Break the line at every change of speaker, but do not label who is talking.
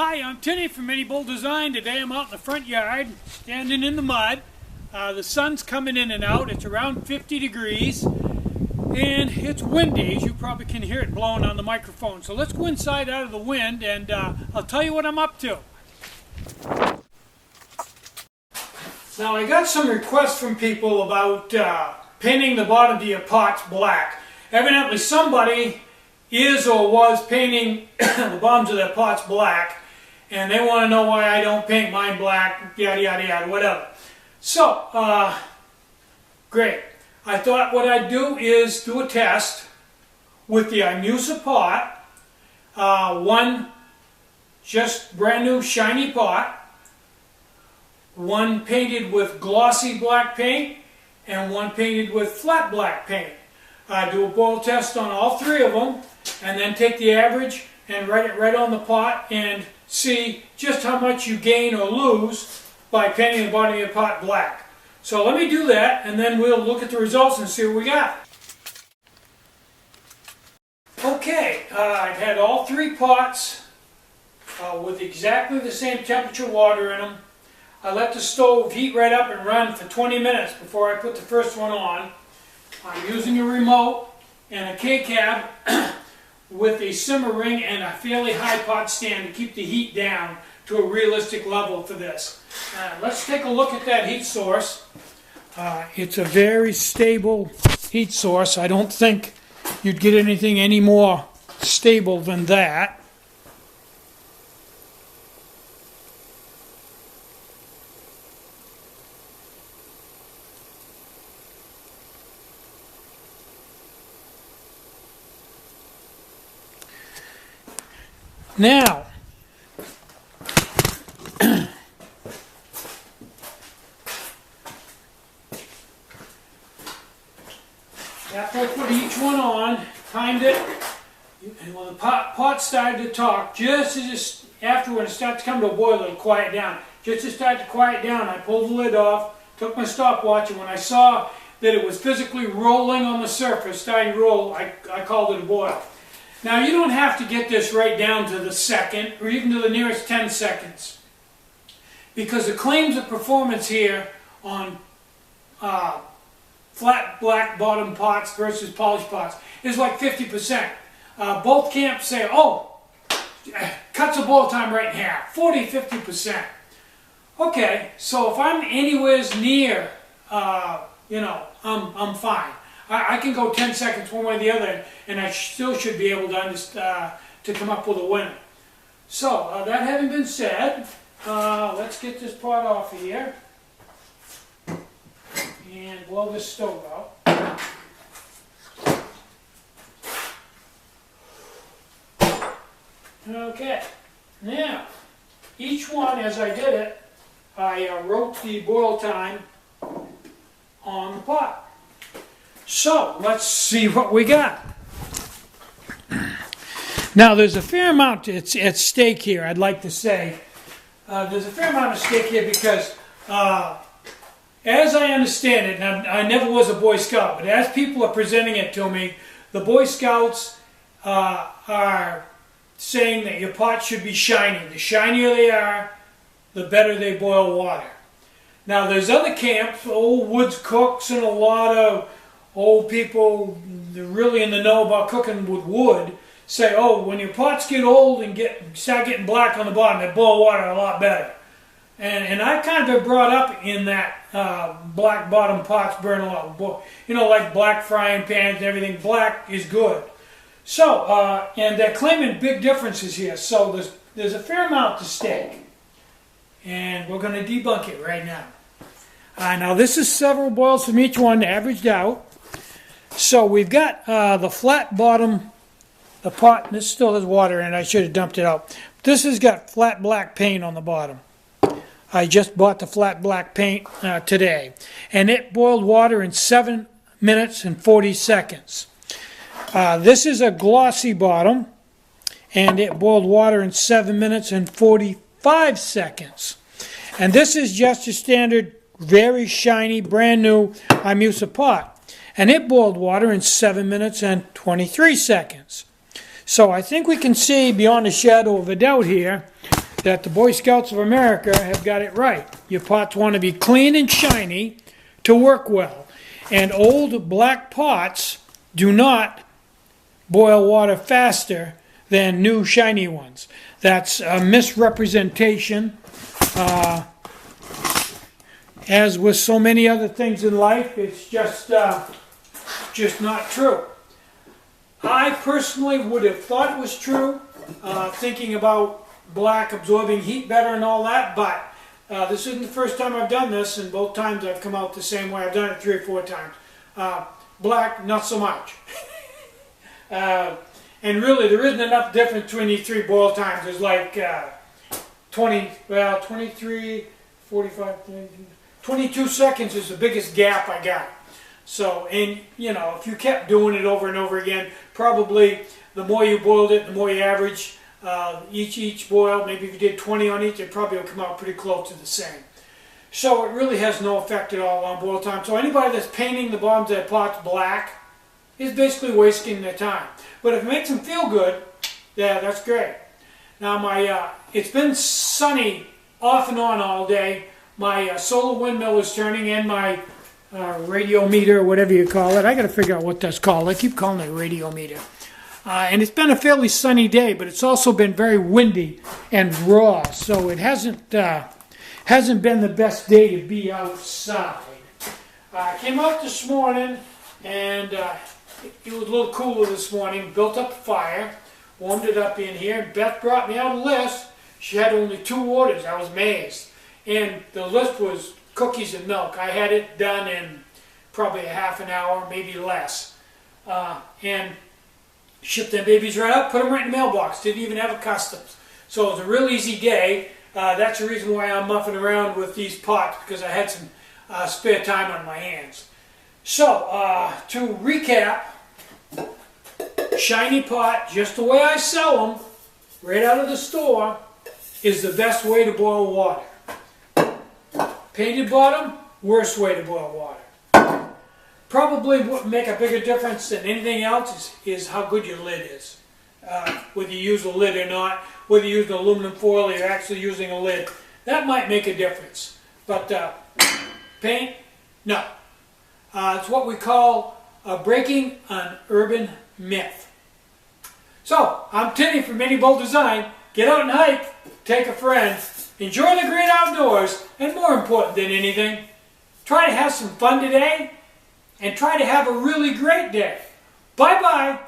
Hi, I'm Tinny from minibulldesign. Today I'm out in the front yard, standing in the mud. The sun's coming in and out. It's around 50 degrees, and it's windy, as you probably can hear it blowing on the microphone. So let's go inside out of the wind, and I'll tell you what I'm up to. Now, I got some requests from people about painting the bottom of your pots black. Evidently, somebody is or was painting the bottoms of their pots black, and they want to know why I don't paint mine black, yada yada yada, whatever. So, great. I thought what I'd do is do a test with the Imusa pot, one just brand new shiny pot, one painted with glossy black paint, and one painted with flat black paint. Do a boil test on all three of them, and then take the average and write it right on the pot and see just how much you gain or lose by painting the bottom of your pot black. So let me do that, and then we'll look at the results and see what we got. Okay, I've had all three pots with exactly the same temperature water in them. I let the stove heat right up and run for 20 minutes before I put the first one on. I'm using a remote and a K-cab with a simmer ring and a fairly high pot stand to keep the heat down to a realistic level for this. Let's take a look at that heat source. It's a very stable heat source. I don't think you'd get anything any more stable than that. Now, after I put each one on, timed it, and when the pot started to talk, just as after when it starts to come to a boil, it'll quiet down. Just to start to quiet down, I pulled the lid off, took my stopwatch, and when I saw that it was physically rolling on the surface, starting to roll, I called it a boil. Now, you don't have to get this right down to the second, or even to the nearest 10 seconds, because the claims of performance here on flat black bottom pots versus polished pots is like 50%. Both camps say, oh, cuts the boil time right in half, 40-50%. Okay, so if I'm anywhere near, I'm fine. I can go 10 seconds one way or the other, and I still should be able to come up with a winner. So, that having been said, let's get this pot off of here and blow this stove out. Okay, now, each one, as I did it, I wrote the boil time on the pot. So, let's see what we got. Now, there's a fair amount at stake here, I'd like to say. There's a fair amount at stake here because, as I understand it, and I never was a Boy Scout, but as people are presenting it to me, the Boy Scouts are saying that your pots should be shiny. The shinier they are, the better they boil water. Now, there's other camps, old woods cooks and a lot of old people really in the know about cooking with wood say, oh, when your pots get old and start getting black on the bottom, they boil water a lot better. And I kind of been brought up in that black bottom pots burn a lot. Like black frying pans and everything, black is good. So, and they're claiming big differences here. So there's a fair amount to stake. And we're going to debunk it right now. Now this is several boils from each one averaged out. So we've got the flat bottom, the pot, this still has water in it, I should have dumped it out. This has got flat black paint on the bottom. I just bought the flat black paint today. And it boiled water in 7 minutes and 40 seconds. This is a glossy bottom, and it boiled water in 7 minutes and 45 seconds. And this is just a standard, very shiny, brand new Imusa pot. And it boiled water in 7 minutes and 23 seconds. So I think we can see beyond a shadow of a doubt here that the Boy Scouts of America have got it right. Your pots want to be clean and shiny to work well. And old black pots do not boil water faster than new shiny ones. That's a misrepresentation. As with so many other things in life, it's just not true. I personally would have thought it was true, thinking about black absorbing heat better and all that, but this isn't the first time I've done this, and both times I've come out the same way. I've done it 3 or 4 times. Black, not so much. And really, there isn't enough difference between these 3 boil times. There's like 23, 45, 22 seconds is the biggest gap I got. So, and you know, if you kept doing it over and over again, probably the more you boiled it, the more you average each boil. Maybe if you did 20 on each, it probably will come out pretty close to the same. So it really has no effect at all on boil time. So anybody that's painting the bottoms of their pots black is basically wasting their time. But if it makes them feel good, yeah, that's great. Now it's been sunny off and on all day. My solar windmill is turning, and my radiometer, or whatever you call it. I got to figure out what that's called. I keep calling it a radiometer. And it's been a fairly sunny day, but it's also been very windy and raw, so it hasn't been the best day to be outside. I came out this morning, and it was a little cooler this morning. Built up a fire, warmed it up in here. Beth brought me out a list. She had only 2 orders. I was amazed. And the list was cookies and milk. I had it done in probably a half an hour, maybe less. And shipped them babies right up, put them right in the mailbox. Didn't even have a customs. So it was a real easy day. That's the reason why I'm muffing around with these pots, because I had some spare time on my hands. So, to recap, shiny pot, just the way I sell them, right out of the store, is the best way to boil water. Painted bottom, worst way to boil water. Probably what make a bigger difference than anything else is how good your lid is. Whether you use a lid or not, whether you use an aluminum foil or you're actually using a lid, that might make a difference. But paint, no. It's what we call breaking an urban myth. So, I'm Tinny from minibulldesign. Get out and hike, take a friend, enjoy the great outdoors, and more important than anything, try to have some fun today, and try to have a really great day. Bye-bye.